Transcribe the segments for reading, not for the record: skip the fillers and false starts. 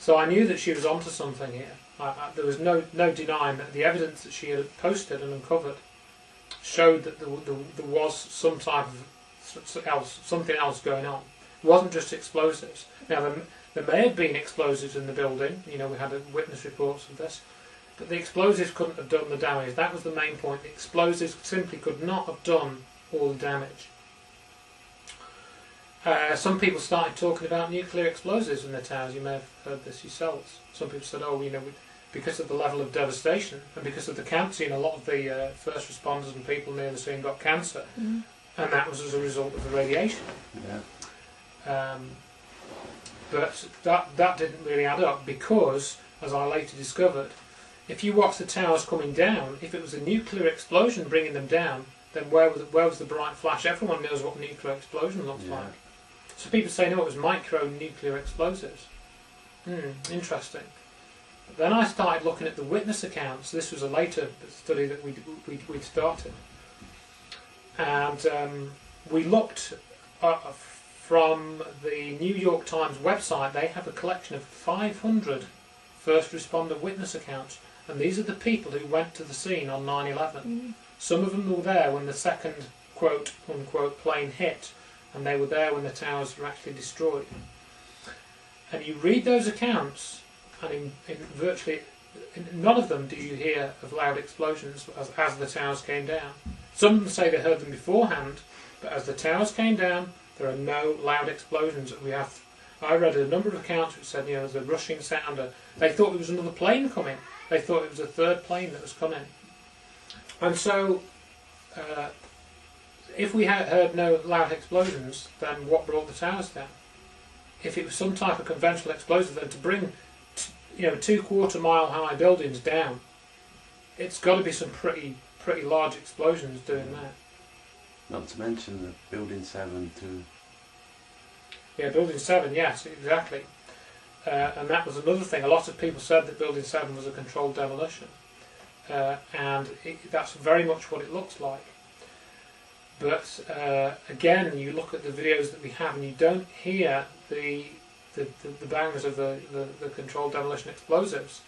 So I knew that she was onto something here. There was no denying that the evidence that she had posted and uncovered showed that there was some type of something else going on. It wasn't just explosives. Now there may have been explosives in the building. You know, we had witness reports of this, but the explosives couldn't have done the damage. That was the main point. The explosives simply could not have done all the damage. Some people started talking about nuclear explosives in the towers. You may have heard this yourselves. Some people said, oh, you know, because of the level of devastation and because of the cancer, you know, a lot of the first responders and people near the scene got cancer, and that was as a result of the radiation. Yeah. But that didn't really add up because, as I later discovered, if you watch the towers coming down, if it was a nuclear explosion bringing them down, then where was the bright flash? Everyone knows what a nuclear explosion looks like. So people say, no, it was micro-nuclear explosives. Interesting. But then I started looking at the witness accounts. This was a later study that we'd started. And we looked from the New York Times website. They have a collection of 500 first responder witness accounts. And these are the people who went to the scene on 9/11. Some of them were there when the second quote-unquote plane hit, and they were there when the towers were actually destroyed. And you read those accounts, and in virtually none of them do you hear of loud explosions as the towers came down. Some of them say they heard them beforehand, but as the towers came down, there are no loud explosions. I read a number of accounts which said, you know, there's a rushing sound. They thought it was another plane coming. They thought it was a third plane that was coming. And so, if we had heard no loud explosions, then what brought the towers down? If it was some type of conventional explosive, then to bring, 2-quarter mile high buildings down, it's got to be some pretty large explosions doing that. Not to mention the Building 7 too. Yeah, Building 7, yes, exactly. And that was another thing. A lot of people said that Building 7 was a controlled demolition. And that's very much what it looks like. But again, you look at the videos that we have and you don't hear the bangs of the controlled demolition explosives.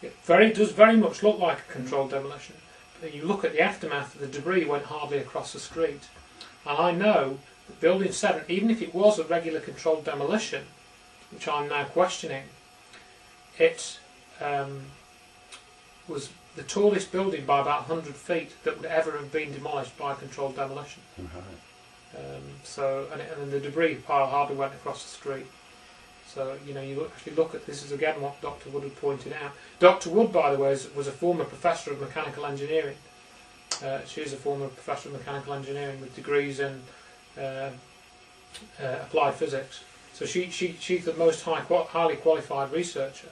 It does very much look like a controlled demolition. But you look at the aftermath, the debris went hardly across the street. And I know that Building 7, even if it was a regular controlled demolition, which I'm now questioning, it was the tallest building by about 100 feet that would ever have been demolished by controlled demolition. And the debris pile hardly went across the street. So, you actually look at this is again what Dr. Wood had pointed out. Dr. Wood, by the way, was a former professor of mechanical engineering. She is a former professor of mechanical engineering with degrees in applied physics. So she's the most highly qualified researcher.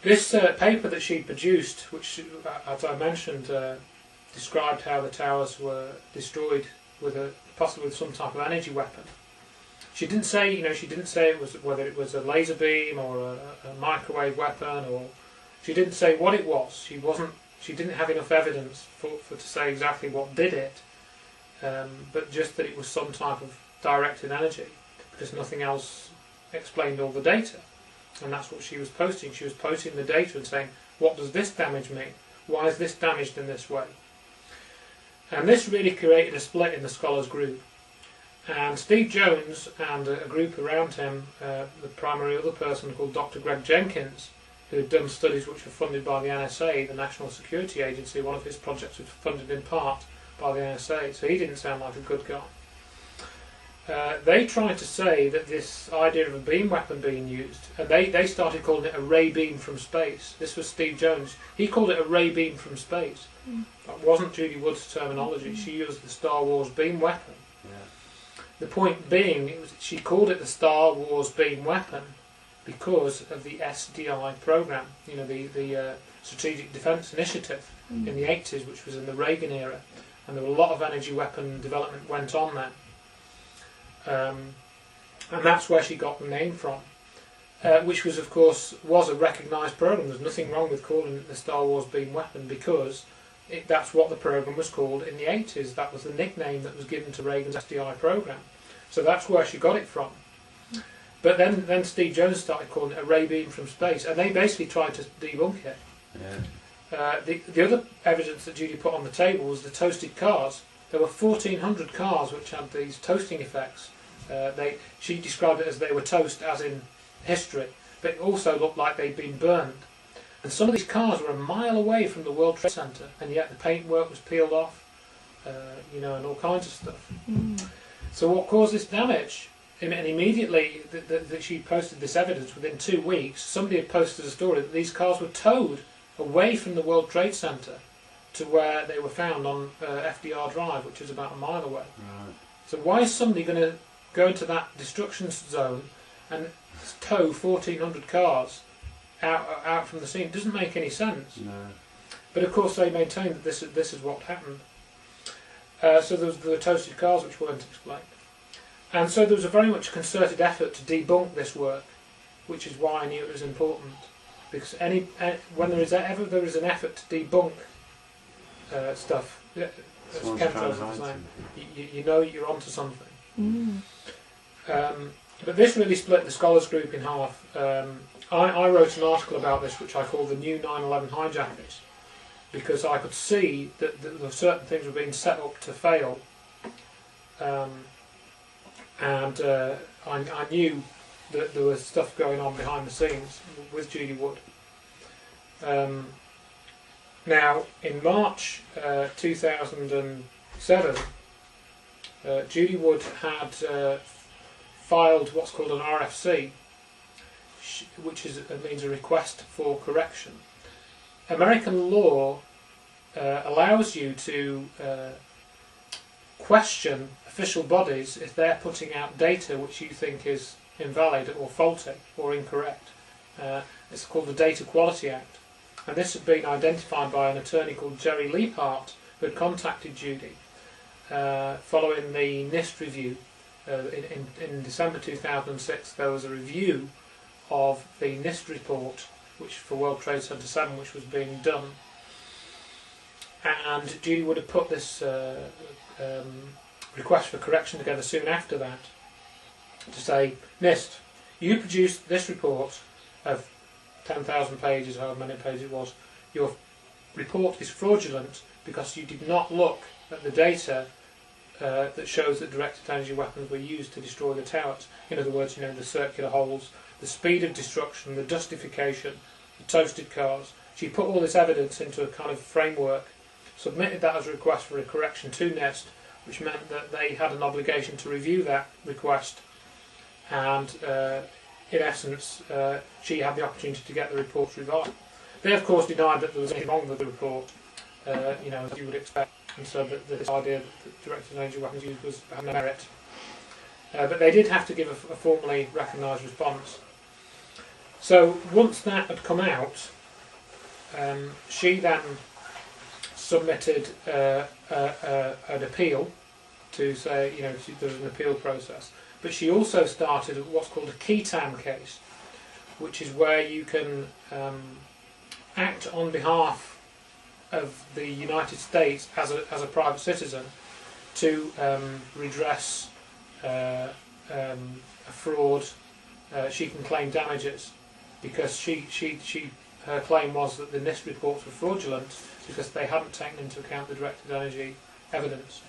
This paper that she produced, which, as I mentioned, described how the towers were destroyed possibly with some type of energy weapon. She didn't say, it was whether it was a laser beam or a microwave weapon, or she didn't say what it was. She didn't have enough evidence to say exactly what did it, but just that it was some type of directed energy, because nothing else explained all the data. And that's what she was posting. She was posting the data and saying, what does this damage mean? Why is this damaged in this way? And this really created a split in the scholars group. And Steve Jones and a group around him, the primary other person called Dr. Greg Jenkins, who had done studies which were funded by the NSA, the National Security Agency. One of his projects was funded in part by the NSA, so he didn't sound like a good guy. They tried to say that this idea of a beam weapon being used, and they started calling it a ray beam from space. This was Steve Jones. He called it a ray beam from space. That wasn't Judy Wood's terminology. She used the Star Wars beam weapon. The point being, she called it the Star Wars beam weapon because of the SDI program, the Strategic Defense Initiative in the 80s, which was in the Reagan era, and there were a lot of energy weapon development went on then. And that's where she got the name from, which was, of course, was a recognised program. There's nothing wrong with calling it the Star Wars beam weapon because that's what the program was called in the 80s. That was the nickname that was given to Reagan's SDI program. So that's where she got it from. But then Steve Jones started calling it a ray beam from space, and they basically tried to debunk it. Yeah. The other evidence that Judy put on the table was the toasted cars. There were 1,400 cars which had these toasting effects. She described it as they were toast, as in history, but it also looked like they'd been burned. And some of these cars were a mile away from the World Trade Center, and yet the paintwork was peeled off, and all kinds of stuff. So what caused this damage? And immediately that she posted this evidence, within 2 weeks, somebody had posted a story that these cars were towed away from the World Trade Center to where they were found on FDR Drive, which is about a mile away. Right. So why is somebody going to go into that destruction zone and tow 1,400 cars out from the scene? It doesn't make any sense. No. But of course they maintain that this is what happened. So there were toasted cars which weren't explained. And so there was a very much concerted effort to debunk this work, which is why I knew it was important. Because when there is an effort to debunk stuff, as chemtrails are saying, you know you're onto something. But this really split the scholars group in half. I wrote an article about this, which I call the new 9/11 hijackers, because I could see that certain things were being set up to fail. And I knew that there was stuff going on behind the scenes with Judy Wood. Now, in March 2007, Judy Wood had filed what's called an RFC, which means a request for correction. American law allows you to question official bodies if they're putting out data which you think is invalid or faulty or incorrect. It's called the Data Quality Act, and this had been identified by an attorney called Jerry Leapart, who had contacted Judy following the NIST review. In December 2006 there was a review of the NIST report which for World Trade Center 7 which was being done, and Judy would have put this request for correction together soon after that to say, NIST, you produced this report of 10,000 pages, however many pages it was. Your report is fraudulent because you did not look at the data that shows that directed energy weapons were used to destroy the towers. In other words, the circular holes, the speed of destruction, the dustification, the toasted cars. She put all this evidence into a kind of framework, submitted that as a request for a correction to NIST, which meant that they had an obligation to review that request, and in essence she had the opportunity to get the report revised. They of course denied that there was anything wrong with the report, as you would expect, and so that this idea that directed energy weapons used had no merit. But they did have to give a formally recognised response. So once that had come out, she then submitted an appeal to say, there was an appeal process. But she also started what's called a Ketam case, which is where you can act on behalf of the United States as a private citizen to redress a fraud. She can claim damages because her claim was that the NIST reports were fraudulent because they hadn't taken into account the directed energy evidence.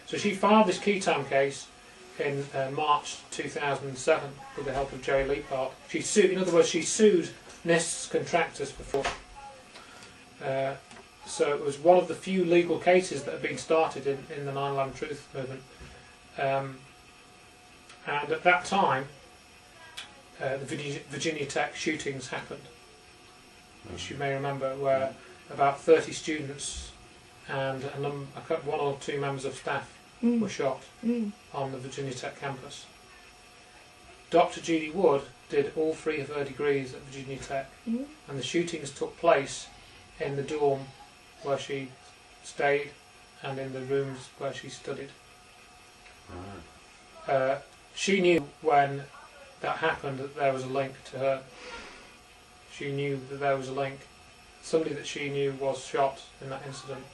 So she filed this Ketam case in March 2007 with the help of Jerry Leapart. She sued NIST's contractors for fraud. So it was one of the few legal cases that had been started in the 9/11 Truth movement. And at that time, the Virginia Tech shootings happened, which you may remember, where about 30 students and one or two members of staff were shot on the Virginia Tech campus. Dr. Judy Wood did all 3 of her degrees at Virginia Tech, and the shootings took place in the dorm where she stayed and in the rooms where she studied. She knew when that happened that there was a link to her. She knew that there was a link. Somebody that she knew was shot in that incident.